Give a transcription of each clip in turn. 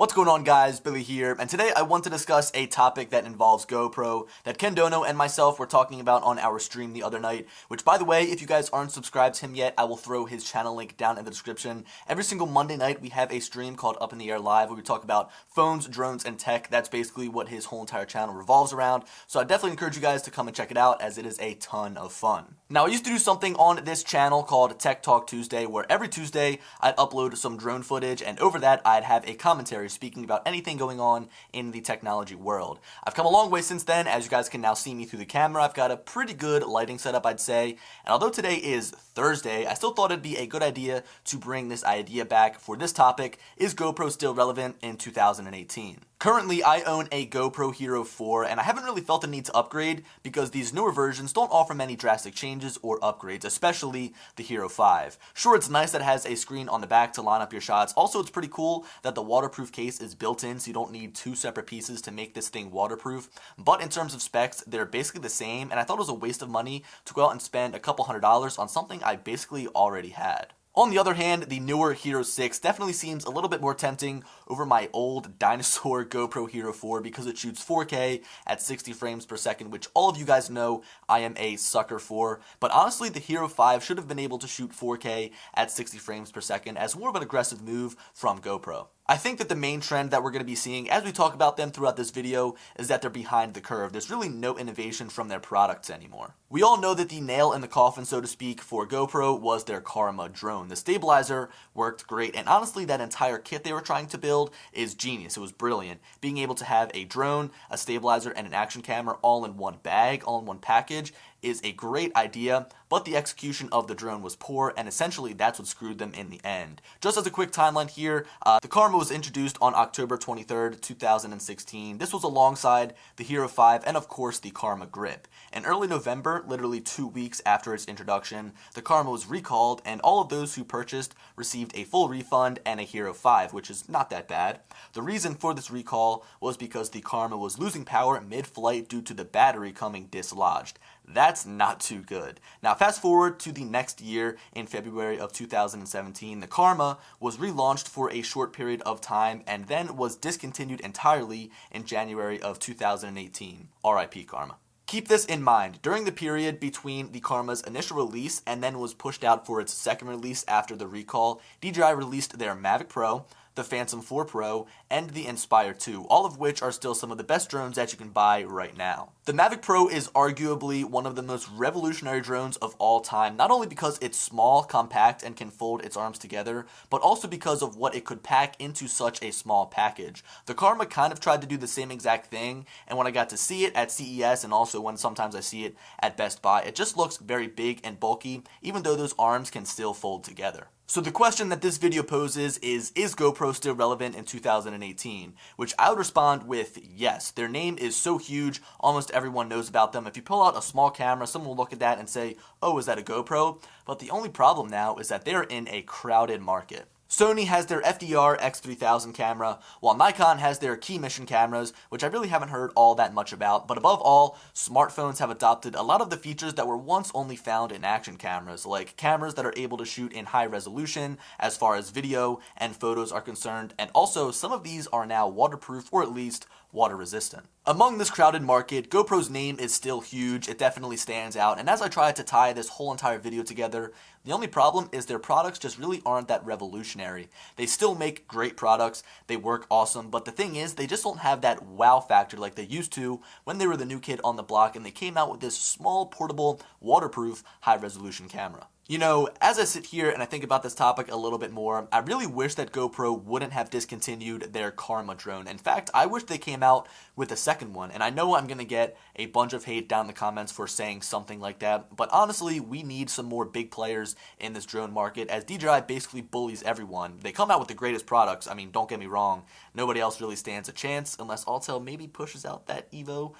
What's going on, guys? Billy here, and today I want to discuss a topic that involves GoPro that Ken Dono and myself were talking about on our stream the other night, which, by the way, if you guys aren't subscribed to him yet, I will throw his channel link down in the description. Every single Monday night, we have a stream called Up in the Air Live where we talk about phones, drones, and tech. That's basically what his whole entire channel revolves around, so I definitely encourage you guys to come and check it out, as it is a ton of fun. Now, I used to do something on this channel called Tech Talk Tuesday, where every Tuesday I'd upload some drone footage, and over that I'd have a commentary speaking about anything going on in the technology world. I've come a long way since then. As you guys can now see me through the camera, I've got a pretty good lighting setup, I'd say, and although today is Thursday, I still thought it'd be a good idea to bring this idea back for this topic: is GoPro still relevant in 2018? Currently, I own a Gopro Hero 4, and I haven't really felt the need to upgrade because these newer versions don't offer many drastic changes or upgrades, especially the Hero 5. Sure, it's nice that it has a screen on the back to line up your shots. Also, it's pretty cool that the waterproof case is built in, so you don't need two separate pieces to make this thing waterproof. But in terms of specs, they're basically the same, and I thought it was a waste of money to go out and spend a couple $100s on something I basically already had. On the other hand, the newer Hero 6 definitely seems a little bit more tempting over my old dinosaur GoPro Hero 4 because it shoots 4K at 60 frames per second, which all of you guys know I am a sucker for. But honestly, the Hero 5 should have been able to shoot 4K at 60 frames per second as more of an aggressive move from GoPro. I think that the main trend that we're going to be seeing as we talk about them throughout this video is that they're behind the curve. There's really no innovation from their products anymore. We all know that the nail in the coffin, so to speak, for GoPro was their Karma drone. The stabilizer worked great, and honestly, that entire kit they were trying to build is genius. It was brilliant. Being able to have a drone, a stabilizer, and an action camera all in one bag, all in one package, is a great idea, but the execution of the drone was poor, and essentially that's what screwed them in the end. Just as a quick timeline here, the Karma was introduced on October 23rd, 2016. This was alongside the Hero 5 and of course the Karma Grip. In early November, literally 2 weeks after its introduction, the Karma was recalled, and all of those who purchased received a full refund and a Hero 5, which is not that bad. The reason for this recall was because the Karma was losing power mid-flight due to the battery coming dislodged. That's not too good. Now, fast forward to the next year, in February of 2017, the Karma was relaunched for a short period of time and then was discontinued entirely in January of 2018. RIP Karma. Keep this in mind. During the period between the Karma's initial release and then was pushed out for its second release after the recall, DJI released their Mavic Pro, the Phantom 4 Pro, and the Inspire 2, all of which are still some of the best drones that you can buy right now. The Mavic Pro is arguably one of the most revolutionary drones of all time, not only because it's small, compact, and can fold its arms together, but also because of what it could pack into such a small package. The Karma kind of tried to do the same exact thing, and when I got to see it at CES, and also when sometimes I see it at Best Buy, it just looks very big and bulky, even though those arms can still fold together. So the question that this video poses is GoPro still relevant in 2018? Which I would respond with yes. Their name is so huge, almost everyone knows about them. If you pull out a small camera, someone will look at that and say, oh, is that a GoPro? But the only problem now is that they're in a crowded market. Sony has their FDR X3000 camera, while Nikon has their key mission cameras, which I really haven't heard all that much about. But above all, smartphones have adopted a lot of the features that were once only found in action cameras, like cameras that are able to shoot in high resolution as far as video and photos are concerned, and also some of these are now waterproof or at least water resistant. Among this crowded market, GoPro's name is still huge. It definitely stands out, and as I try to tie this whole entire video together, the only problem is their products just really aren't that revolutionary. They still make great products, they work awesome, but the thing is, they just don't have that wow factor like they used to when they were the new kid on the block and they came out with this small, portable, waterproof, high-resolution camera. You know, as I sit here and I think about this topic a little bit more, I really wish that GoPro wouldn't have discontinued their Karma drone. In fact, I wish they came out with a second one, and I know I'm going to get a bunch of hate down in the comments for saying something like that, but honestly, we need some more big players in this drone market, as DJI basically bullies everyone. They come out with the greatest products. I mean, don't get me wrong, nobody else really stands a chance unless Autel maybe pushes out that Evo.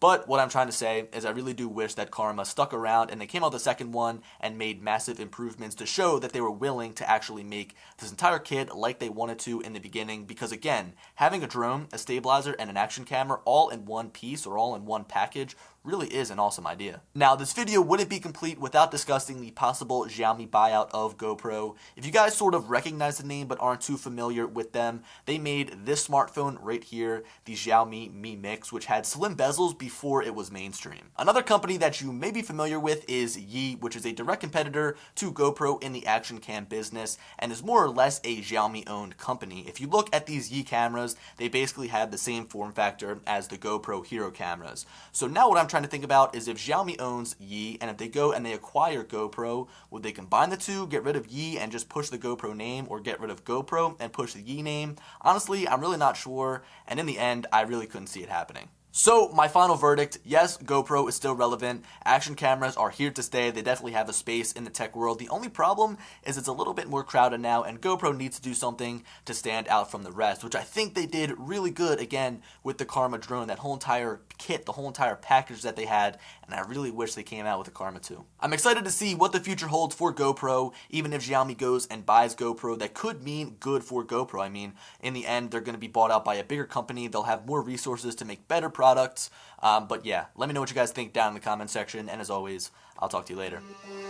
But what I'm trying to say is I really do wish that Karma stuck around and they came out the second one and made massive improvements to show that they were willing to actually make this entire kit like they wanted to in the beginning, because again, having a drone, a stabilizer, and an action camera all in one piece or all in one package really is an awesome idea. Now, this video wouldn't be complete without discussing the possible Xiaomi buyout of GoPro. If you guys sort of recognize the name but aren't too familiar with them, they made this smartphone right here, the Xiaomi Mi Mix, which had slim bezels before it was mainstream. Another company that you may be familiar with is Yi, which is a direct competitor to GoPro in the action cam business and is more or less a Xiaomi owned company. If you look at these Yi cameras, they basically have the same form factor as the GoPro Hero cameras. So now what I'm trying to think about is if Xiaomi owns Yi, and if they go and they acquire GoPro, would they combine the two, get rid of Yi and just push the GoPro name, or get rid of GoPro and push the Yi name? Honestly, I'm really not sure, and in the end, I really couldn't see it happening. So, my final verdict, yes, GoPro is still relevant. Action cameras are here to stay. They definitely have a space in the tech world. The only problem is it's a little bit more crowded now, and GoPro needs to do something to stand out from the rest, which I think they did really good, again, with the Karma drone, that whole entire kit, the whole entire package that they had, and I really wish they came out with a Karma 2. I'm excited to see what the future holds for GoPro. Even if Xiaomi goes and buys GoPro, that could mean good for GoPro. I mean, in the end, they're going to be bought out by a bigger company. They'll have more resources to make better products. But yeah, let me know what you guys think down in the comment section. And as always, I'll talk to you later.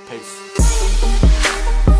Peace.